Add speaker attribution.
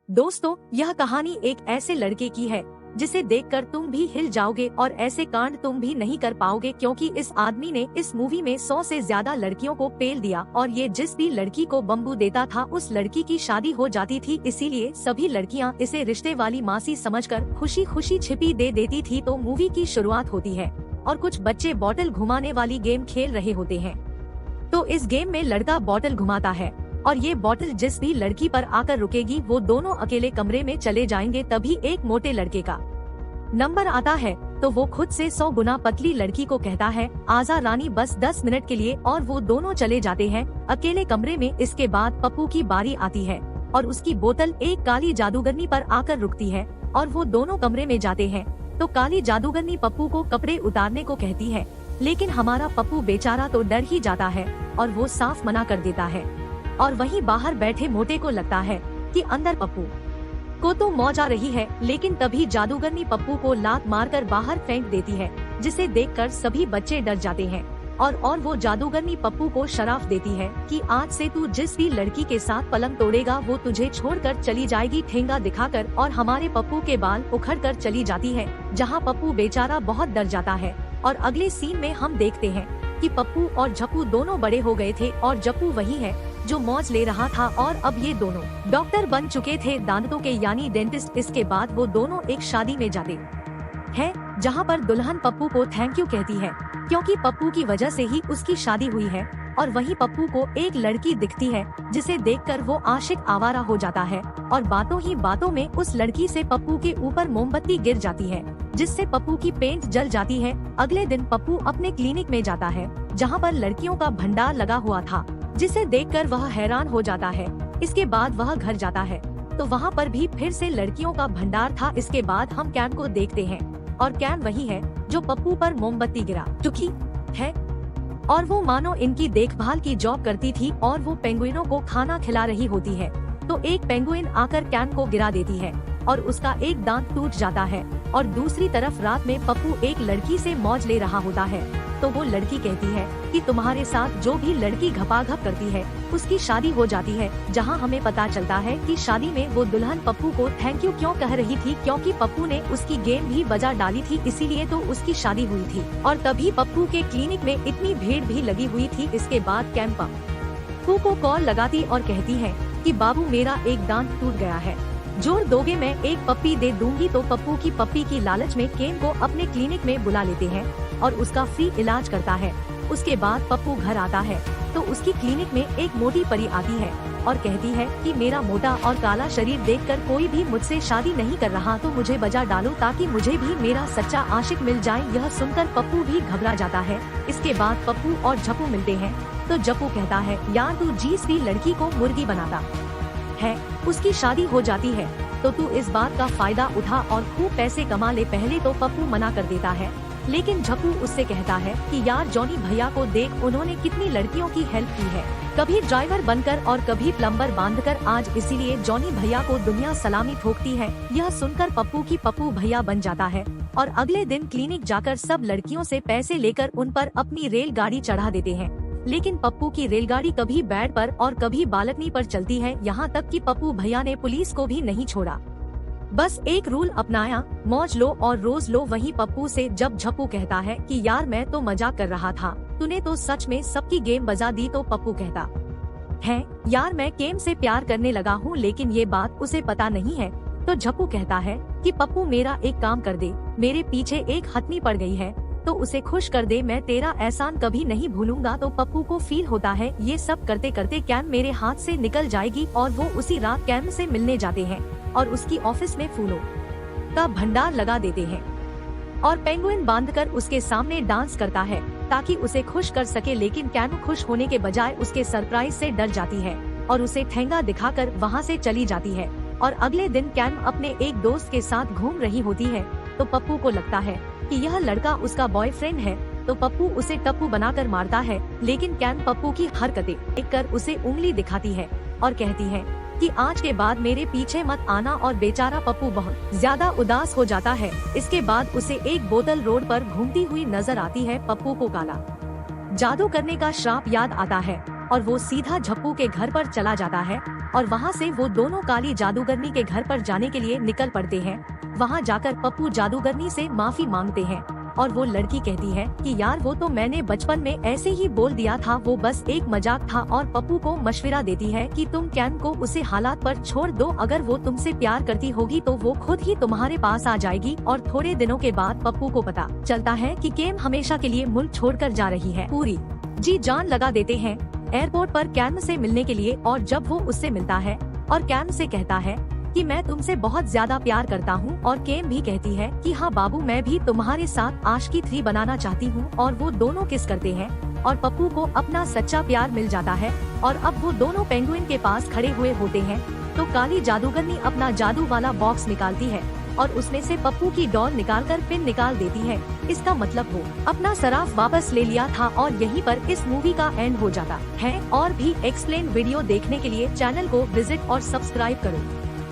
Speaker 1: दोस्तों, यह कहानी एक ऐसे लड़के की है जिसे देखकर तुम भी हिल जाओगे और ऐसे कांड तुम भी नहीं कर पाओगे, क्योंकि इस आदमी ने इस मूवी में 100 से ज्यादा लड़कियों को पेल दिया और ये जिस भी लड़की को बम्बू देता था उस लड़की की शादी हो जाती थी। इसीलिए सभी लड़कियां इसे रिश्ते वाली मासी समझकर खुशी खुशी छिपी दे देती थी। तो मूवी की शुरुआत होती है और कुछ बच्चे बॉटल घुमाने वाली गेम खेल रहे होते हैं। तो इस गेम में लड़का बॉटल घुमाता है और ये बॉटल जिस भी लड़की पर आकर रुकेगी वो दोनों अकेले कमरे में चले जाएंगे। तभी एक मोटे लड़के का नंबर आता है तो वो खुद से 100 गुना पतली लड़की को कहता है, आजा रानी, बस 10 मिनट के लिए, और वो दोनों चले जाते हैं अकेले कमरे में। इसके बाद पप्पू की बारी आती है और उसकी बोतल एक काली जादूगरनी पर आकर रुकती है और वो दोनों कमरे में जाते हैं। तो काली जादूगरनी पप्पू को कपड़े उतारने को कहती है, लेकिन हमारा पप्पू बेचारा तो डर ही जाता है और वो साफ मना कर देता है। और वहीं बाहर बैठे मोटे को लगता है कि अंदर पप्पू को तो मौज आ रही है, लेकिन तभी जादूगरनी पप्पू को लात मारकर बाहर फेंक देती है, जिसे देखकर सभी बच्चे डर जाते हैं। और वो जादूगरनी पप्पू को शराफ देती है कि आज से तू जिस भी लड़की के साथ पलंग तोड़ेगा वो तुझे छोड़कर चली जाएगी, ठेंगा दिखाकर। और हमारे पप्पू के बाल उखड़कर चली जाती है, जहां पप्पू बेचारा बहुत डर जाता है। और अगले सीन में हम देखते हैं कि पप्पू और झप्पू दोनों बड़े हो गए थे और झप्पू वही है जो मौज ले रहा था और अब ये दोनों डॉक्टर बन चुके थे, दांतों के यानी डेंटिस्ट। इसके बाद वो दोनों एक शादी में जाते हैं जहां पर दुल्हन पप्पू को थैंक यू कहती है, क्योंकि पप्पू की वजह से ही उसकी शादी हुई है। और वहीं पप्पू को एक लड़की दिखती है जिसे देखकर वो आशिक आवारा हो जाता है और बातों ही बातों में उस लड़की से पप्पू के ऊपर मोमबत्ती गिर जाती है, जिससे पप्पू की पेंट जल जाती है। अगले दिन पप्पू अपने क्लिनिक में जाता है जहाँ पर लड़कियों का भंडार लगा हुआ था, जिसे देखकर वह हैरान हो जाता है। इसके बाद वह घर जाता है तो वहाँ पर भी फिर से लड़कियों का भंडार था। इसके बाद हम कैम को देखते हैं और कैम वही है जो पप्पू पर मोमबत्ती गिरा चुकी है और वो मानो इनकी देखभाल की जॉब करती थी और वो पेंगुइनों को खाना खिला रही होती है। तो एक पेंगुइन आकर कैम को गिरा देती है और उसका एक दांत टूट जाता है। और दूसरी तरफ रात में पप्पू एक लड़की से मौज ले रहा होता है तो वो लड़की कहती है कि तुम्हारे साथ जो भी लड़की घपाघप करती है उसकी शादी हो जाती है। जहां हमें पता चलता है कि शादी में वो दुल्हन पप्पू को थैंक यू क्यों कह रही थी, क्योंकि पप्पू ने उसकी गेम भी बजा डाली थी, इसीलिए तो उसकी शादी हुई थी। और तभी पप्पू के क्लिनिक में इतनी भीड़ भी लगी हुई थी। इसके बाद कैम पप्पू को कॉल लगाती और कहती है कि बाबू मेरा एक दांत टूट गया है, जोड़ दोगे, मैं एक पप्पी दे दूंगी। तो पप्पू की पप्पी की लालच में केन को अपने क्लिनिक में बुला लेते हैं और उसका फ्री इलाज करता है। उसके बाद पप्पू घर आता है तो उसकी क्लिनिक में एक मोटी परी आती है और कहती है कि मेरा मोटा और काला शरीर देखकर कोई भी मुझसे शादी नहीं कर रहा, तो मुझे बजा डालो ताकि मुझे भी मेरा सच्चा आशिक मिल जाए। यह सुनकर पप्पू भी घबरा जाता है। इसके बाद पप्पू और झप्पू मिलते हैं तो झप्पू कहता है, यार तू जिस भी लड़की को मुर्गी बनाता है उसकी शादी हो जाती है, तो तू इस बात का फायदा उठा और खूब पैसे कमा ले। पहले तो पप्पू मना कर देता है, लेकिन झप्पू उससे कहता है कि यार जॉनी भैया को देख, उन्होंने कितनी लड़कियों की हेल्प की है, कभी ड्राइवर बनकर और कभी प्लम्बर बांधकर, आज इसीलिए जॉनी भैया को दुनिया सलामी ठोकती है। यह सुनकर पप्पू की पप्पू भैया बन जाता है और अगले दिन क्लिनिक जाकर सब लड़कियों से पैसे लेकर उन पर अपनी रेलगाड़ी चढ़ा देते हैं। लेकिन पप्पू की रेलगाड़ी कभी बेड पर और कभी बालकनी पर चलती है, यहाँ तक कि पप्पू भैया ने पुलिस को भी नहीं छोड़ा, बस एक रूल अपनाया, मौज लो और रोज लो। वहीं पप्पू से जब झप्पू कहता है कि यार मैं तो मजाक कर रहा था, तूने तो सच में सबकी गेम बजा दी, तो पप्पू कहता है यार मैं केम से प्यार करने लगा हूँ, लेकिन ये बात उसे पता नहीं है। तो झप्पू कहता है कि पप्पू मेरा एक काम कर दे, मेरे पीछे एक हथनी पड़ गई है तो उसे खुश कर दे, मैं तेरा एहसान कभी नहीं भूलूंगा। तो पप्पू को फील होता है ये सब करते करते कैम मेरे हाथ से निकल जाएगी और वो उसी रात कैम से मिलने जाते हैं और उसकी ऑफिस में फूलों का भंडार लगा देते हैं और पेंगुइन बांधकर उसके सामने डांस करता है ताकि उसे खुश कर सके। लेकिन कैम खुश होने के बजाय उसके सरप्राइज से डर जाती है और उसे ठेंगा दिखाकर वहाँ से चली जाती है। और अगले दिन कैम अपने एक दोस्त के साथ घूम रही होती है तो पप्पू को लगता है कि यह लड़का उसका बॉयफ्रेंड है, तो पप्पू उसे टप्पू बनाकर मारता है। लेकिन कैम पप्पू की हरकतें देखकर उसे उंगली दिखाती है और कहती है कि आज के बाद मेरे पीछे मत आना, और बेचारा पप्पू बहुत ज्यादा उदास हो जाता है। इसके बाद उसे एक बोतल रोड पर घूमती हुई नजर आती है। पप्पू को काला जादू करने का श्राप याद आता है और वो सीधा झप्पू के घर पर चला जाता है और वहाँ से वो दोनों काली जादूगरनी के घर पर जाने के लिए निकल पड़ते हैं। वहाँ जाकर पप्पू जादूगरनी से माफी मांगते हैं और वो लड़की कहती है कि यार वो तो मैंने बचपन में ऐसे ही बोल दिया था, वो बस एक मजाक था। और पप्पू को मशवरा देती है कि तुम कैम को उसे हालात पर छोड़ दो, अगर वो तुमसे प्यार करती होगी तो वो खुद ही तुम्हारे पास आ जाएगी। और थोड़े दिनों के बाद पप्पू को पता चलता है कि कैम हमेशा के लिए मुल्क छोड़कर जा रही है। पूरी जी जान लगा देते हैं एयरपोर्ट पर कैम से मिलने के लिए। और जब वो उससे मिलता है और कैम से कहता है कि मैं तुमसे बहुत ज्यादा प्यार करता हूँ, और केम भी कहती है कि हाँ बाबू मैं भी तुम्हारे साथ आशिकी 3 बनाना चाहती हूँ। और वो दोनों किस करते हैं और पप्पू को अपना सच्चा प्यार मिल जाता है। और अब वो दोनों पेंगुइन के पास खड़े हुए होते हैं तो काली जादूगरनी अपना जादू वाला बॉक्स निकालती है और उसमें से पप्पू की डॉल निकालकर पिन निकाल देती है। इसका मतलब वो अपना सराफ वापस ले लिया था और यहीं पर इस मूवी का एंड हो जाता है। और भी एक्सप्लेन वीडियो देखने के लिए चैनल को विजिट और सब्सक्राइब करो।